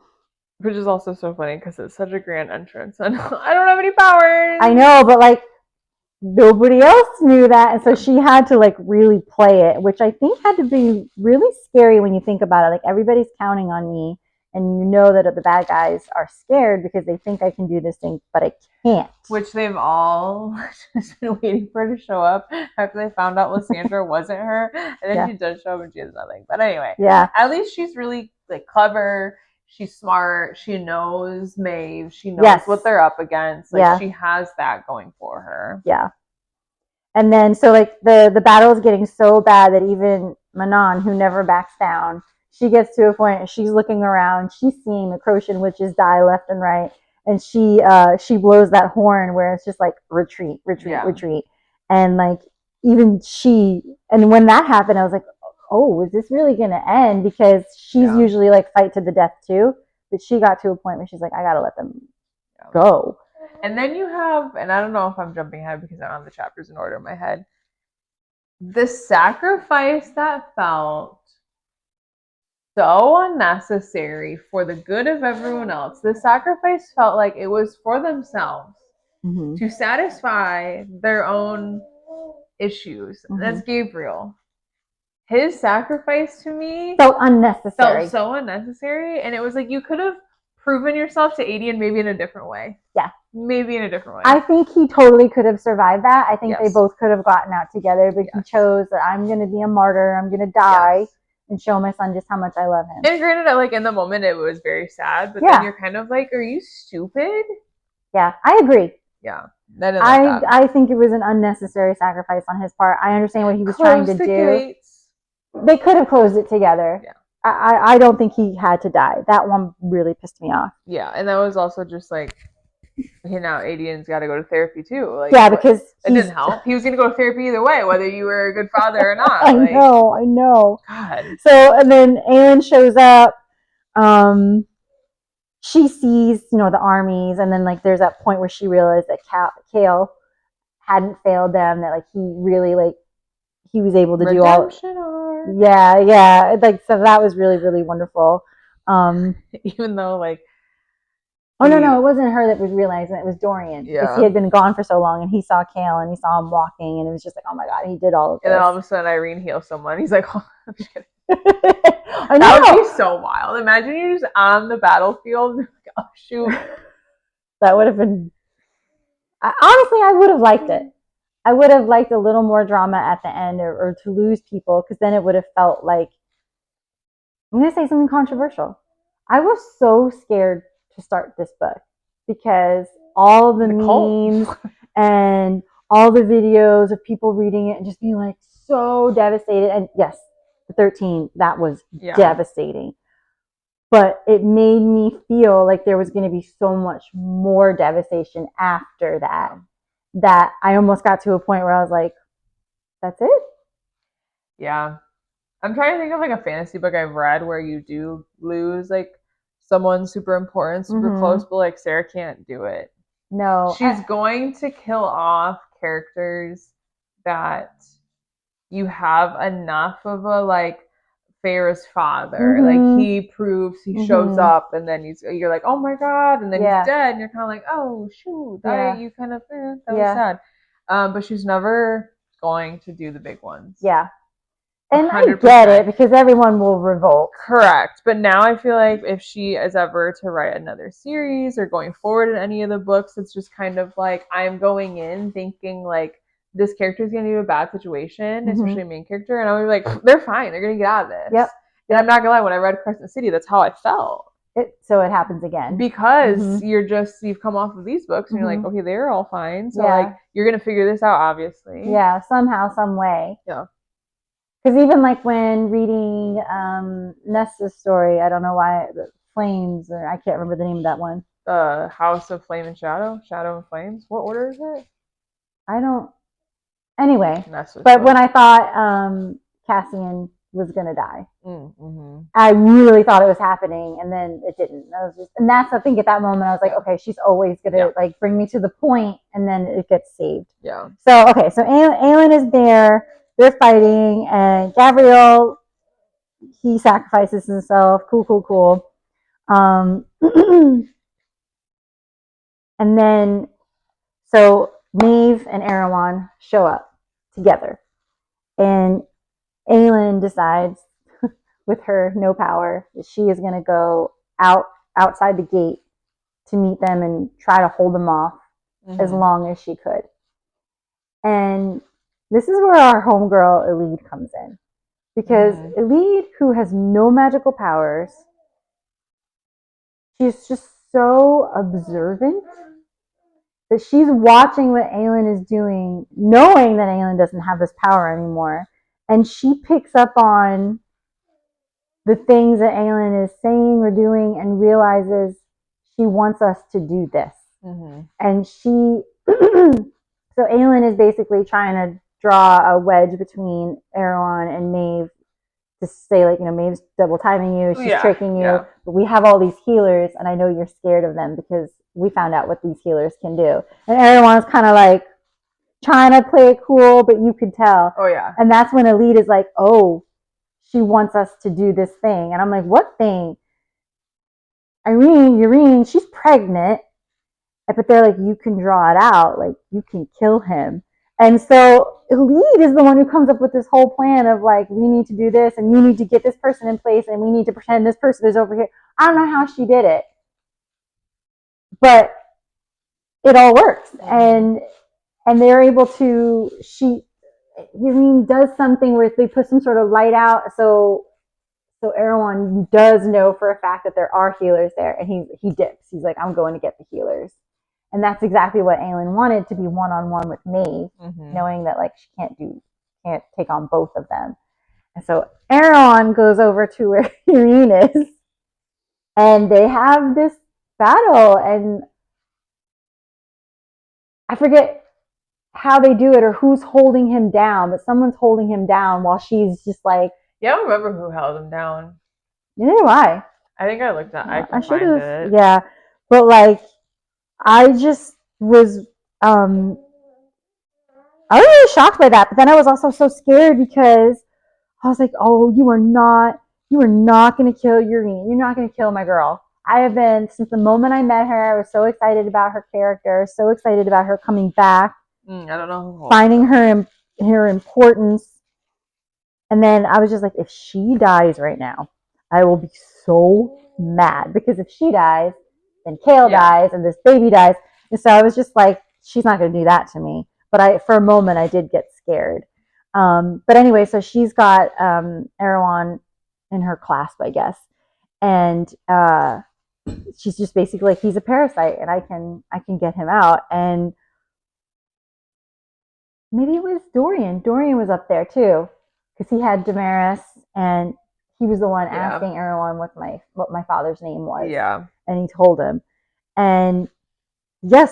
which is also so funny because it's such a grand entrance and I don't have any powers. I know, but like nobody else knew that, and so she had to like really play it, which I think had to be really scary when you think about it. Like everybody's counting on me, and you know that the bad guys are scared because they think I can do this thing, but I can't. Which they've all just been waiting for her to show up after they found out Lysandra wasn't her, and then she does show up and she has nothing. But anyway, at least she's really like clever. She's smart. She knows Maeve. She knows what they're up against. Like she has that going for her. Yeah. And then so like the battle is getting so bad that even Manon, who never backs down, she gets to a point and she's looking around. She's seeing the Croatian witches die left and right, and she blows that horn where it's just like retreat, and like even and when that happened, I was like, oh, is this really going to end? Because she's usually like fight to the death too. But she got to a point where she's like, I got to let them go. And then you have, and I don't know if I'm jumping ahead because I don't have the chapters in order in my head, the sacrifice that felt so unnecessary for the good of everyone else. The sacrifice felt like it was for themselves to satisfy their own issues. That's Gabriel. His sacrifice to me felt so unnecessary, and it was like you could have proven yourself to Aelin maybe in a different way. Yeah, maybe in a different way. I think he totally could have survived that. I think they both could have gotten out together, but he chose that I'm going to be a martyr. I'm going to die and show my son just how much I love him. And granted, like in the moment, it was very sad, but then you're kind of like, "Are you stupid?" Yeah, I agree. Yeah. I think it was an unnecessary sacrifice on his part. I understand what he was trying to do. Gates. They could have closed it together. Yeah. I don't think he had to die. That one really pissed me off. Yeah, and that was also just like, now Aelion's got to go to therapy too. Like, because it didn't help. He was going to go to therapy either way, whether you were a good father or not. I know. God. So, and then Aelin shows up. She sees, the armies, and then like there's that point where she realized that Chaol hadn't failed them. That like he really like he was able to do all. Yeah. Like so, that was really really wonderful. Even though like. Oh no! It wasn't her that was realizing it was Dorian. Because he had been gone for so long, and he saw Chaol and he saw him walking, and it was just like, oh my god, he did all of this. And then all of a sudden, Irene heals someone. He's like, oh, I'm just kidding. I That would know. be so wild. Imagine you're just on the battlefield and like, oh shoot. That would have been. Honestly, I would have liked it. I would have liked a little more drama at the end, or to lose people, because then it would have felt like, I'm going to say something controversial. I was so scared to start this book because all the memes and all the videos of people reading it and just being like so devastated. And yes, the 13, that was devastating. But it made me feel like there was going to be so much more devastation after that I almost got to a point where I was like, that's it? Yeah. I'm trying to think of like a fantasy book I've read where you do lose like someone super important, super close, but like Sarah can't do it. No. She's going to kill off characters that you have enough of a like Feyre's father. Like he proves he shows up and then you're like, oh my god, and then he's dead and you're kind of like, oh shoot, you kind of that was sad. But she's never going to do the big ones. Yeah. And 100%. I get it because everyone will revolt. Correct. But now I feel like if she is ever to write another series or going forward in any of the books, it's just kind of like I'm going in thinking like this character is going to do a bad situation, especially a main character. And I was like, they're fine. They're going to get out of this. Yep. And I'm not going to lie, when I read Crescent City, that's how I felt. So it happens again. Because you've come off of these books and you're like, okay, they're all fine. So like you're going to figure this out, obviously. Yeah, somehow, some way. Yeah. Because even like when reading Nesta's story, I don't know why, the Flames, or I can't remember the name of that one. House of Flame and Shadow? Shadow and Flames? What order is it? I don't. Anyway, Nesta's but story. when I thought Cassian was going to die, I really thought it was happening, and then it didn't. And that's the thing at that moment. I was like, okay, she's always going to like bring me to the point, and then it gets saved. Yeah. So, okay, so Aelin is there. They're fighting, and Gabriel, he sacrifices himself. Cool. And then, so Maeve and Erewhon show up together, and Aelin decides, with her no power, that she is going to go outside the gate to meet them and try to hold them off as long as she could. And this is where our homegirl Aelin comes in. Because Aelin, who has no magical powers, she's just so observant that she's watching what Aelin is doing, knowing that Aelin doesn't have this power anymore. And she picks up on the things that Aelin is saying or doing and realizes she wants us to do this. And so Aelin is basically trying to draw a wedge between Erewhon and Maeve to say, like, Maeve's double timing you, she's tricking you, but we have all these healers, and I know you're scared of them because we found out what these healers can do. And Erewhon's kind of like trying to play it cool, but you could tell. Oh, yeah. And that's when Elite is like, oh, she wants us to do this thing. And I'm like, what thing? Yrene, she's pregnant. But they're like, you can draw it out. Like, you can kill him. And so Elite is the one who comes up with this whole plan of like, we need to do this and you need to get this person in place and we need to pretend this person is over here. I don't know how she did it, but it all works. And they're able to, Yrene does something where they put some sort of light out. So Erewhon does know for a fact that there are healers there, and he dips. He's like, I'm going to get the healers. And that's exactly what Aelin wanted, to be one-on-one with Maeve, knowing that like she can't take on both of them. And so Erewhon goes over to where Yrene is, and they have this battle, and I forget how they do it or who's holding him down, but someone's holding him down while she's just like... Yeah, I don't remember who held him down. Neither do I. I think I looked at I should have. Yeah, but like, I just was I was really shocked by that, but then I was also so scared because I was like, oh, you are not going to kill Yrene. You're not going to kill my girl. I have been, since the moment I met her, I was so excited about her character, so excited about her coming back. I don't know. Finding her importance. And then I was just like, if she dies right now, I will be so mad because if she dies, then Kale dies and this baby dies. And so I was just like, she's not going to do that to me. But for a moment, I did get scared. But anyway, so she's got Erewhon in her clasp, I guess. And she's just basically like, he's a parasite and I can get him out. And maybe it was Dorian. Dorian was up there too, because he had Damaris, and he was the one asking Erewhon what my father's name was. Yeah. And he told him. And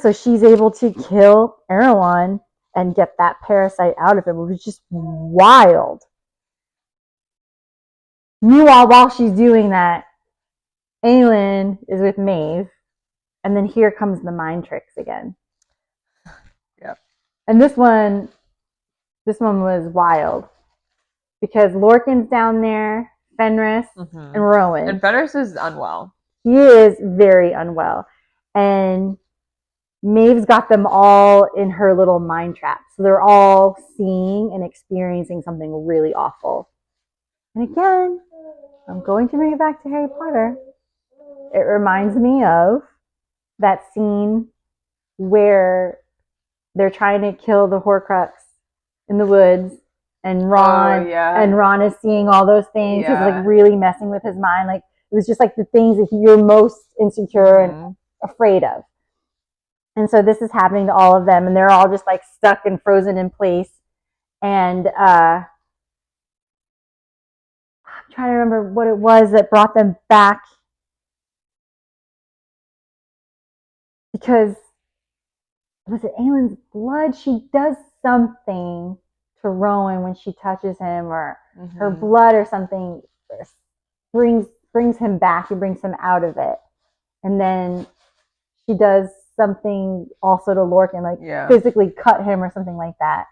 so she's able to kill Erewhon and get that parasite out of him, which was just wild. Meanwhile, while she's doing that, Aelin is with Maeve, and then here comes the mind tricks again. Yep. And this one was wild because Lorcan's down there, Fenrys, and Rowan. And Fenrys is unwell. He is very unwell. And Maeve's got them all in her little mind trap. So they're all seeing and experiencing something really awful. And again, I'm going to bring it back to Harry Potter. It reminds me of that scene where they're trying to kill the Horcrux in the woods, and Ron is seeing all those things. He's like really messing with his mind. Like it was just like the things that you're most insecure and afraid of. And so this is happening to all of them, and they're all just like stuck and frozen in place. And I'm trying to remember what it was that brought them back, because was it Aelin's blood? She does something to Rowan when she touches him, or her blood or something brings him back. It brings him out of it. And then she does something also to Lorcan, like physically cut him or something like that.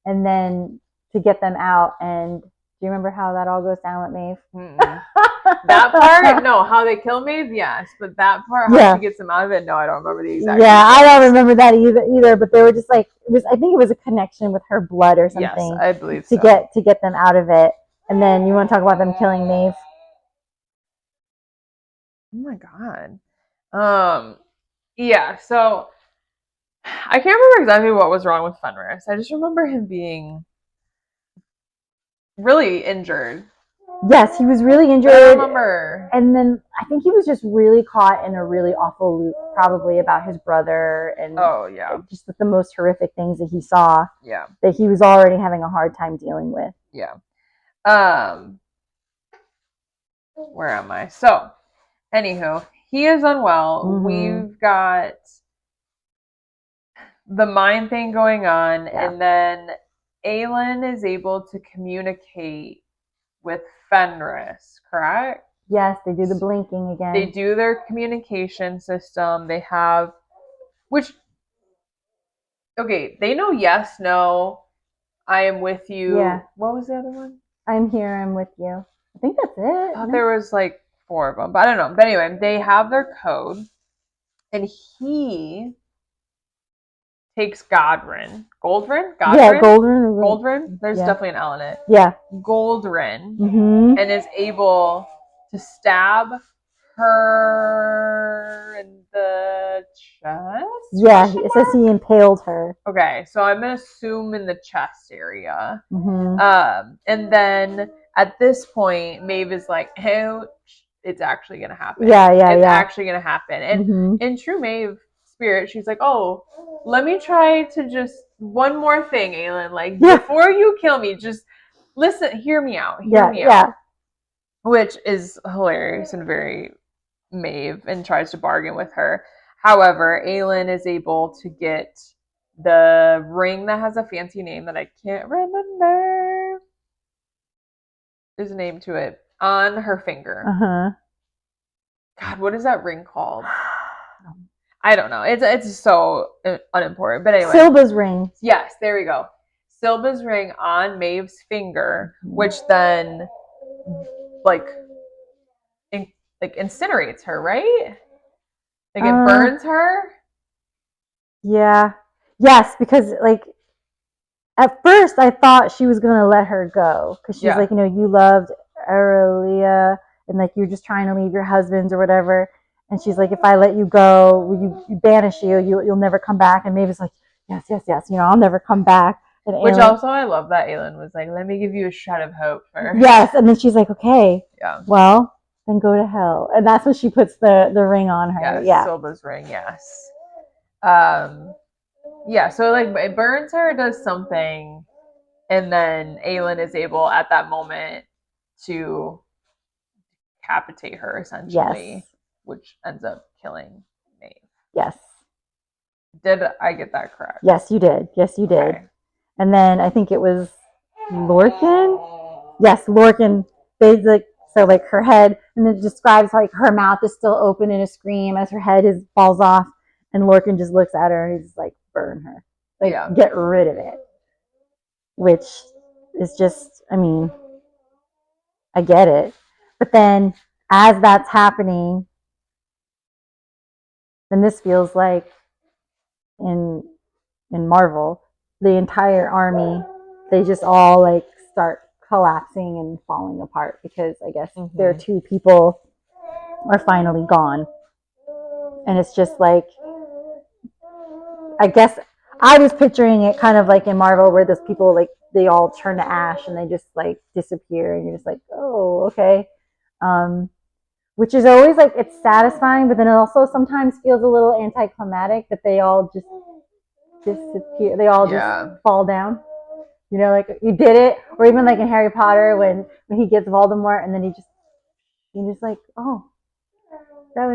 And then to get them out. And do you remember how that all goes down with Maeve? That part? No. How they kill Maeve? Yes. But that part, how she gets them out of it? No, I don't remember the exact details. I don't remember that either. But they were just like, I think it was a connection with her blood or something. Yes, I believe so. To get them out of it. And then you want to talk about them killing Maeve? Oh my god. Yeah, so I can't remember exactly what was wrong with Fenris. I just remember him being really injured. Yes, he was really injured. I remember. And then I think he was just really caught in a really awful loop, probably about his brother and just the most horrific things that he saw. Yeah. That he was already having a hard time dealing with. Yeah. Where am I? So, anywho, he is unwell. We've got the mind thing going on, and then Aelin is able to communicate with Fenris, correct? Yes, they do the blinking again. They do their communication system. They have, they know yes, no, I am with you. Yeah. What was the other one? I'm here, I'm with you. I think that's it. I thought there was like 4 of them, but I don't know. But anyway, they have their code, and he takes Goldrin. Yeah, Goldrin. There's definitely an L in it. Yeah. Goldrin, and is able to stab her in the chest. Yeah, it says he impaled her. Okay, so I'm gonna assume in the chest area. And then at this point, Maeve is like, "Hey, it's actually gonna happen. Yeah. It's actually gonna happen." And in true Maeve spirit, she's like, "Oh, let me try to just one more thing, Aelin. Like before you kill me, just listen, hear me out. Hear me out." Which is hilarious and very Maeve, and tries to bargain with her. However, Aelin is able to get the ring that has a fancy name that I can't remember. There's a name to it on her finger. God, what is that ring called? I don't know. It's so unimportant. But anyway. Silba's ring. Yes, there we go. Silba's ring on Maeve's finger, which then incinerates her, right? Like it burns her. Yeah. Yes, because at first I thought she was gonna let her go because she's like, you loved Aurelia, and like you're just trying to leave your husbands or whatever. And she's like, if I let you go, you banish you'll never come back. And Maeve's like, yes, yes, yes, I'll never come back. And Which also, I love that Aelin was like, let me give you a shred of hope first. Yes, and then she's like, okay, yeah, well, then go to hell. And that's when she puts the ring on her. Yes, Silva's ring, yes. Yeah, so like it burns her, does something, and then Aelin is able at that moment to decapitate her, essentially, which ends up killing Maeve. Yes. Did I get that correct? Yes, you did. Yes, you did. Okay. And then I think it was Lorcan. Yes, Lorcan. They like her head, and it describes like her mouth is still open in a scream as her head falls off, and Lorcan just looks at her and he's like, burn her. Like, get rid of it. Which is just, I mean, I get it. But then as that's happening, then this feels like in Marvel, the entire army, they just all like start collapsing and falling apart because I guess their two people are finally gone. And it's just like, I guess I was picturing it kind of like in Marvel where those people like they all turn to ash and they just like disappear and you're just like, oh, okay. Which is always like, it's satisfying, but then it also sometimes feels a little anticlimactic that they all just disappear. They all just fall down. Like you did it. Or even like in Harry Potter when he gets Voldemort and then you're just like, oh, that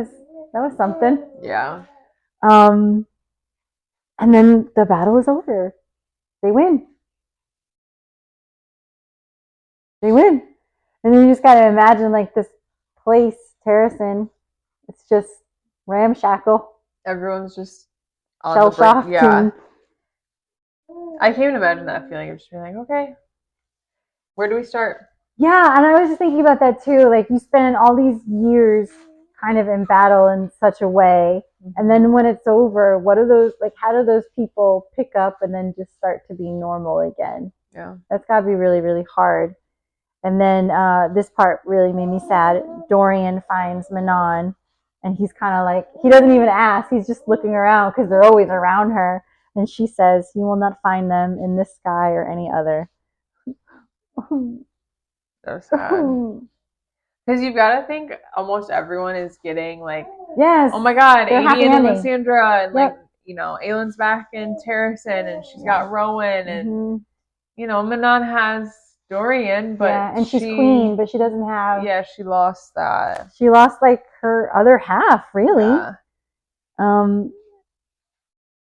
was something. Yeah. And then the battle is over. They win. And then you just gotta imagine like this place, Terrasen, it's just ramshackle. Everyone's just shell shocked. Yeah. I can't even imagine that feeling of just being like, okay, where do we start? Yeah, and I was just thinking about that too. Like you spend all these years kind of in battle in such a way, and then when it's over, what are those like? How do those people pick up and then just start to be normal again? Yeah, that's got to be really, really hard. And then this part really made me sad. Dorian finds Manon, and he's kind of like, he doesn't even ask. He's just looking around because they're always around her. And she says, you will not find them in this sky or any other. So sad. Because you've got to think almost everyone is getting like, yes, oh my God, Amy and Lysandra, and like, Aelin's back in Terrasen, and she's got Rowan, and Manon has Dorian, but and she's queen, but she doesn't have. Yeah, she lost that. She lost like her other half, really. Yeah.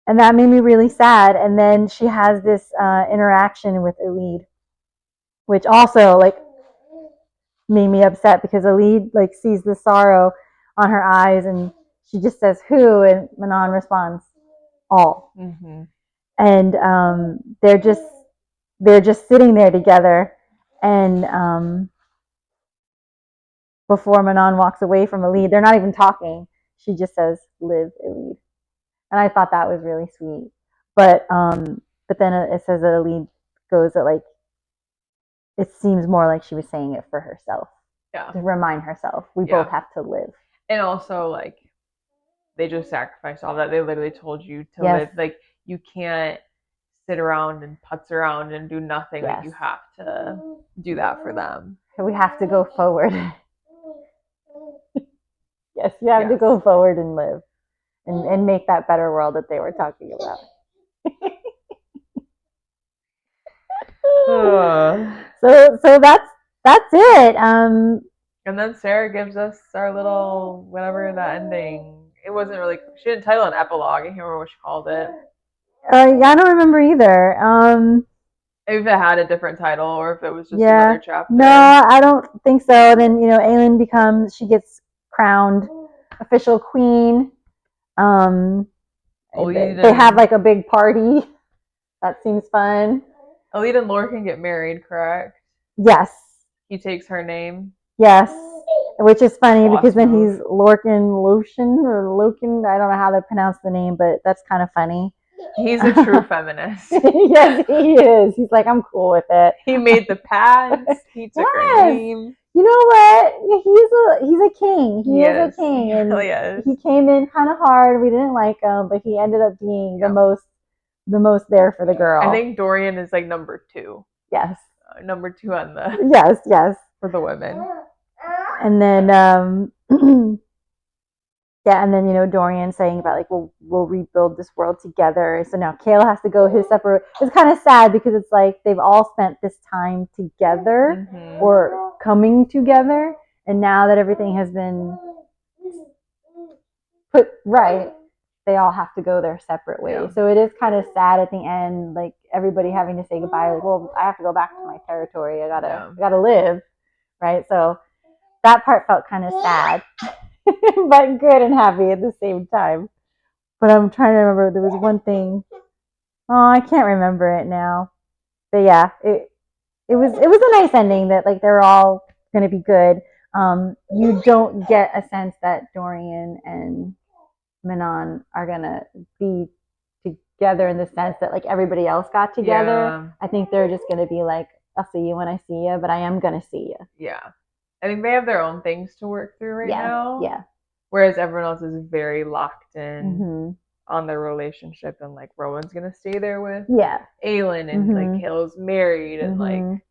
And that made me really sad. And then she has this interaction with Aelin, which also like made me upset because Aelin like sees the sorrow on her eyes, and she just says, "Who?" and Manon responds, "All." Mm-hmm. And they're just sitting there together, and before Manon walks away from Aelin, they're not even talking. She just says, "Live, Aelin," and I thought that was really sweet. But then it says that Aelin goes that like it seems more like she was saying it for herself, to remind herself we both have to live. And also like they just sacrificed all that. They literally told you to live. Like you can't sit around and putz around and do nothing. Like you have to do that for them. We have to go forward. Yes, you have to go forward and live and make that better world that they were talking about. So that's it. And then Sarah gives us our little whatever that ending. It wasn't really. She didn't title an epilogue. I can't remember what she called it. I don't remember either. If it had a different title or if it was just another chapter. No, I don't think so. Then Aelin she gets crowned official queen. They have like a big party. That seems fun. Aelin and Lorcan get married, correct? Yes. He takes her name. Yes. Which is funny because then he's Lorcan Loken. I don't know how to pronounce the name, but that's kind of funny. He's a true feminist. Yes, he is. He's like, I'm cool with it. He made the pads. He took her name. You know what? He's he's a king. He is a king, He and really is. he came in kind of hard. We didn't like him, but he ended up being the most there for the girl. I think Dorian is like number 2. Yes. Number 2 on the yes for the women. And then yeah, and then Dorian saying about like we'll rebuild this world together. So now Kale has to go his separate. It's kind of sad because it's like they've all spent this time together or coming together, and now that everything has been put right, they all have to go their separate ways. Yeah. So it is kind of sad at the end, like everybody having to say goodbye. Like, well, I have to go back to my territory. I gotta live, right? So that part felt kind of sad. But good and happy at the same time. But I'm trying to remember. There was one thing. Oh, I can't remember it now. But yeah, it was a nice ending that like they're all going to be good. You don't get a sense that Dorian and Manon are going to be together in the sense that like everybody else got together. Yeah. I think they're just going to be like, I'll see you when I see you, but I am going to see you. Yeah. I think they have their own things to work through now. Yeah. Whereas everyone else is very locked in on their relationship, and like Rowan's gonna stay there with Aelin, and like Kale's married, and like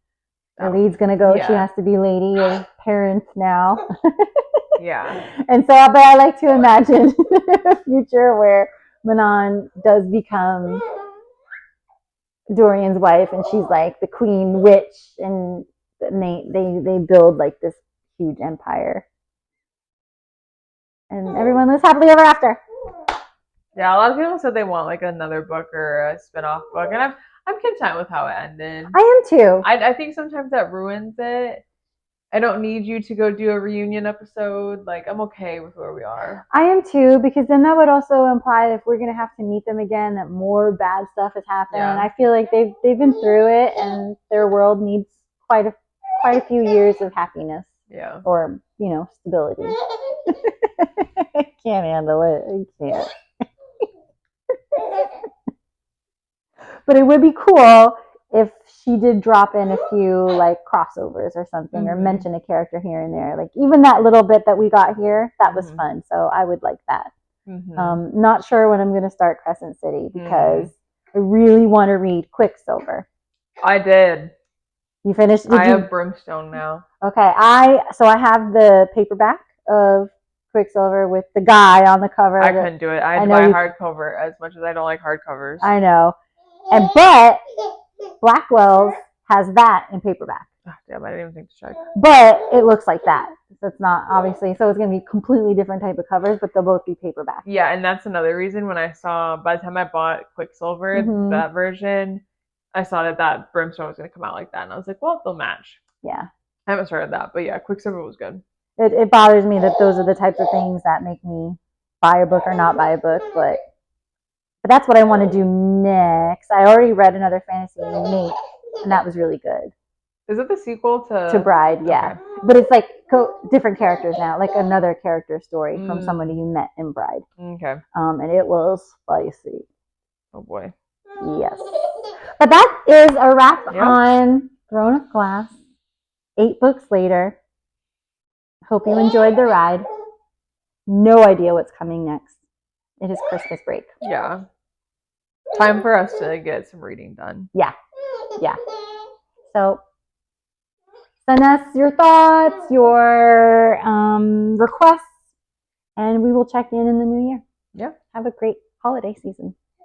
Lee's gonna go. She has to be lady of parents now. Yeah. And so, but I like to imagine a future where Manon does become Dorian's wife, and she's like the queen witch, and they build like this huge empire, and everyone lives happily ever after. Yeah, a lot of people said they want like another book or a spin-off book, and I'm content with how it ended. I am too. I think sometimes that ruins it. I don't need you to go do a reunion episode. Like, I'm okay with where we are. I am too, because then that would also imply that if we're gonna have to meet them again, that more bad stuff has happened. Yeah. And I feel like they've been through it, and their world needs quite a few years of happiness. Yeah. Or stability. I can't handle it. I can't. But it would be cool if she did drop in a few like crossovers or something, or mention a character here and there. Like even that little bit that we got here, that was fun. So I would like that. Not sure when I'm going to start Crescent City, because I really want to read Quicksilver. I did. You finished? I have Brimstone now. Okay. I have the paperback of Quicksilver with the guy on the cover. I couldn't do it. I had to buy a hardcover, as much as I don't like hardcovers. I know. But Blackwell's has that in paperback. Oh, damn, I didn't even think to check. But it looks like that. So it's not, obviously. So it's going to be completely different type of covers, but they'll both be paperback. Yeah, and that's another reason when I saw, by the time I bought Quicksilver, that version, I saw that Brimstone was going to come out like that. And I was like, well, they'll match. Yeah. I haven't started that. But yeah, Quicksilver was good. It bothers me that those are the types of things that make me buy a book or not buy a book. But that's what I want to do next. I already read another fantasy Mate, and that was really good. Is it the sequel to Bride? Yeah. Okay. But it's like different characters now, like another character story from somebody you met in Bride. Okay. And it was spicy. Oh boy. Yes. But that is a wrap on Throne of Glass. 8 books later. Hope you enjoyed the ride. No idea what's coming next. It is Christmas break. Yeah. Time for us to get some reading done. Yeah. So send us your thoughts, your requests, and we will check in the new year. Yeah. Have a great holiday season.